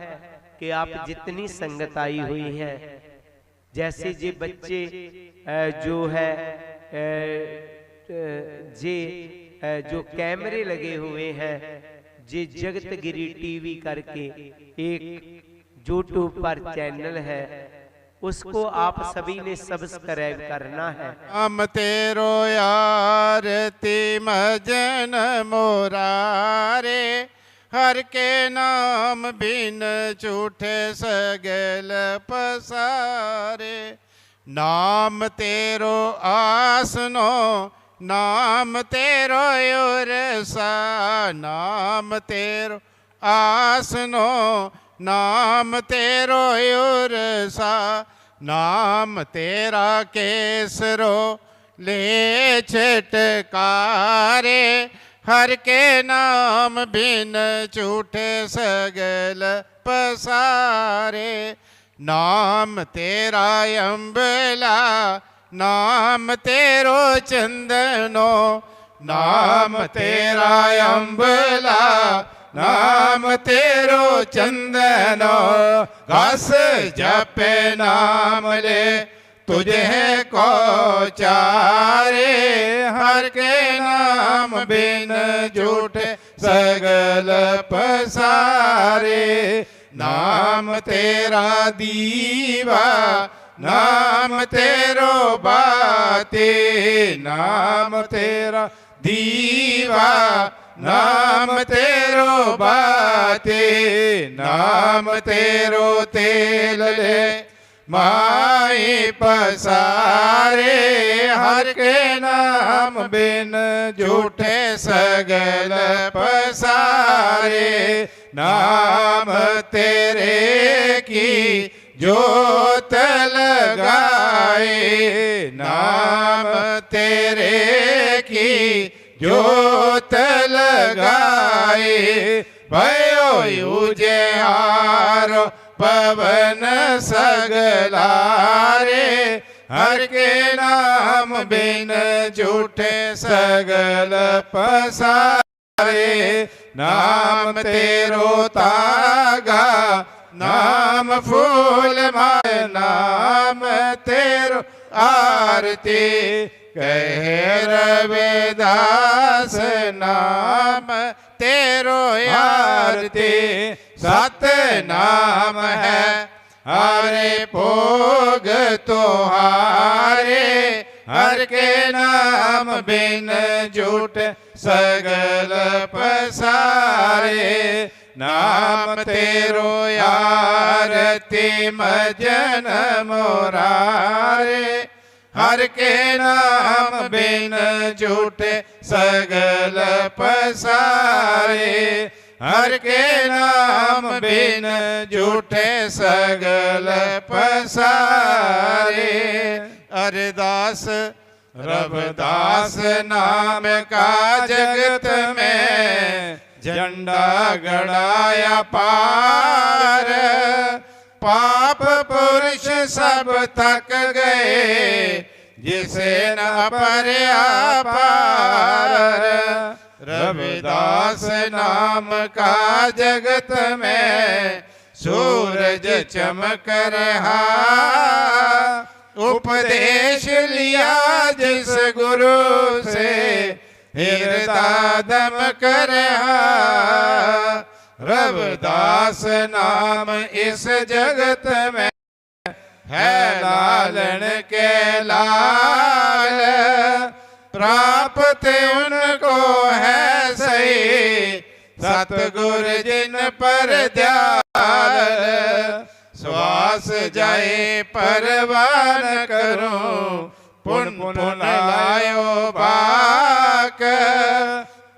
कि आप जितनी संगत आई हुई है, जैसे जी बच्चे जो है जे जो कैमरे लगे हुए हैं, जे जगतगिरी टीवी करके एक यूट्यूब पर चैनल है, उसको आप सभी ने सब्सक्राइब करना है। हम तेरो आरती मजन मोरारे, हर के नाम बिन झूठे सगल पसारे। नाम तेरो आसनो, नाम तेरो उरसा, नाम तेरो आसनो, नाम तेरो उरसा। नाम तेरा केसरो ले छटकारे, हर के नाम बिन झूठे सगल पसारे। नाम तेरा अम्बला, नाम तेरो चंदनो, नाम तेरा अम्बला, नाम तेरो चंदनो। घास जपे नाम ले तुझे को चारे, हर के नाम बिन झूठे सगल पसारे। नाम तेरा दीवा, नाम तेरो बाते, नाम तेरा दीवा, नाम तेरो बाते। नाम तेरो तेल ले माई पसारे, हर के नाम बिन झूठे सगल पसारे। नाम तेरे की जोत लगाए, नाम तेरे की जोत लगाए। भयो उजियारो पवन सगलारे, हर के नाम बिन झूठे सगल पसारे। नाम तेरो तागा, नाम फूल माय, नाम तेरो आरती। कहे रविदास नाम तेरो आरती। सत नाम है हरे भोग तोहारे, हर के नाम बिन झूठ सगल पसारे। नाम तेरो आरती मजन मोरारे, हर के नाम बिन झूठे सगल पसारे। हर के नाम बिन झूठे सगल पसारे। अरदास रविदास नाम का जगत में झंडा गड़ाया पार। पाप पुरुष सब तक गए जिसे न परया पार। रविदास नाम का जगत में सूरज चमक रहा। उपदेश लिया जिस गुरु से हृदय दमक रहा। रविदास नाम इस जगत में है लालन के लाल। प्राप्त उनको है सही सतगुरु जिन पर ध्यान। श्वास जाए परवान करूं पुन पुन लायो बाक।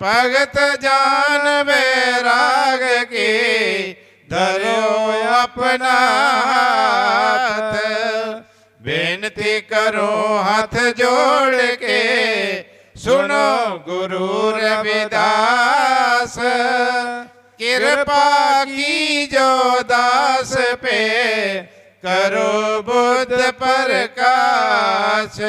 भगत जान वैराग की धरो अपना हाथ। बेनती करो हाथ जोड़ के सुनो गुरु रविदास, कृपा की जो दास पे, करो बुद्ध प्रकाश।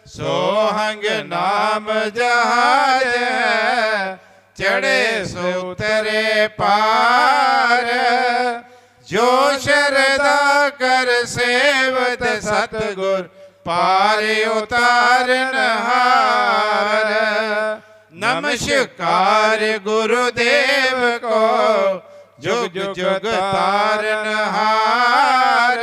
सोहंग नाम जहाज है, चढ़े सो उतरे पार। जो शरदा कर सेवत सतगुर, पार उतारन हार। नमस्कार गुरुदेव को, जुग जुग तारन हार।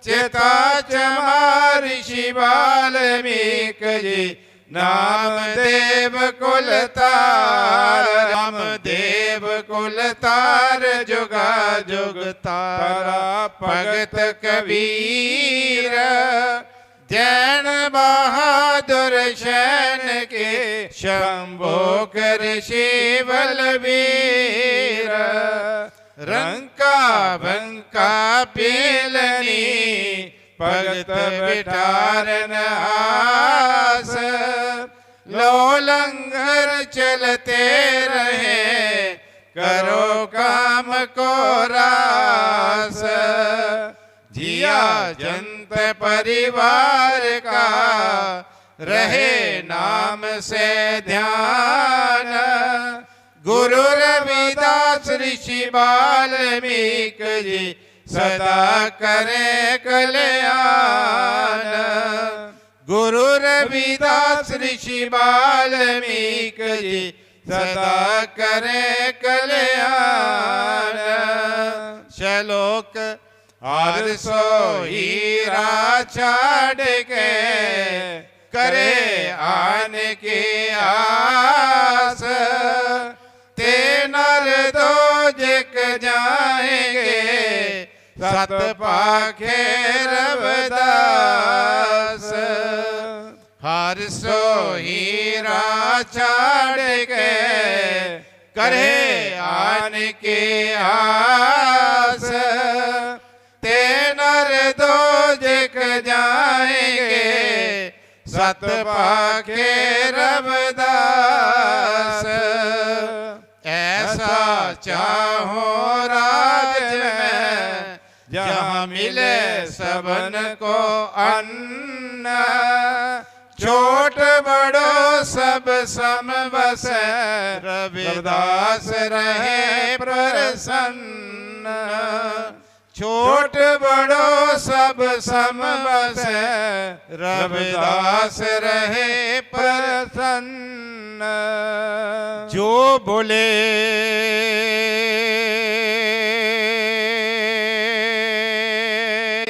चेता चमा ऋषि वाल्मीक जी, नाम देव कुल तार। राम देव कुल तार, जुगा जुग तारा भगत कबीर। जैन बहादुर शैन के, शंभो कर शिव बलवीर। रंका बंका पेलनी, भगत बिठारन आस। लो लंगर चलते रहे, करो काम को रास। जिया जंत परिवार का, रहे नाम से ध्यान। गुरु रविदास ऋषि वाल्मीक जी, सदा करे कल्याण। गुरु रविदास ऋषि वाल्मीक जी, सदा करे कल्याण। श्लोक हर सो हीरा छाड़ के, करे आने की आस। ते नर दो जग जाएंगे, सत पाखे रविदास। हर सो हीरा छाड़ के, करे आने की आस। ते नर दो जग जाएंगे, सत पाखे रविदास। ऐसा चाहो राज में, जहाँ मिले सबन को अन्न। छोट बड़ो सब सम बस, रविदास रहे प्रसन्न। छोट बड़ो सब सम बस, रविदास रहे प्रसन्न। जो बोले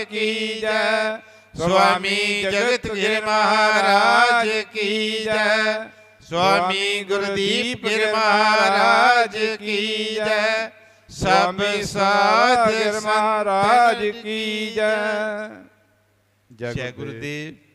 की जय, स्वामी जगत गिर महाराज की जय। स्वामी गुरुदीप गिर महाराज की जय। सब साध महाराज की जय। जय गुरुदेव।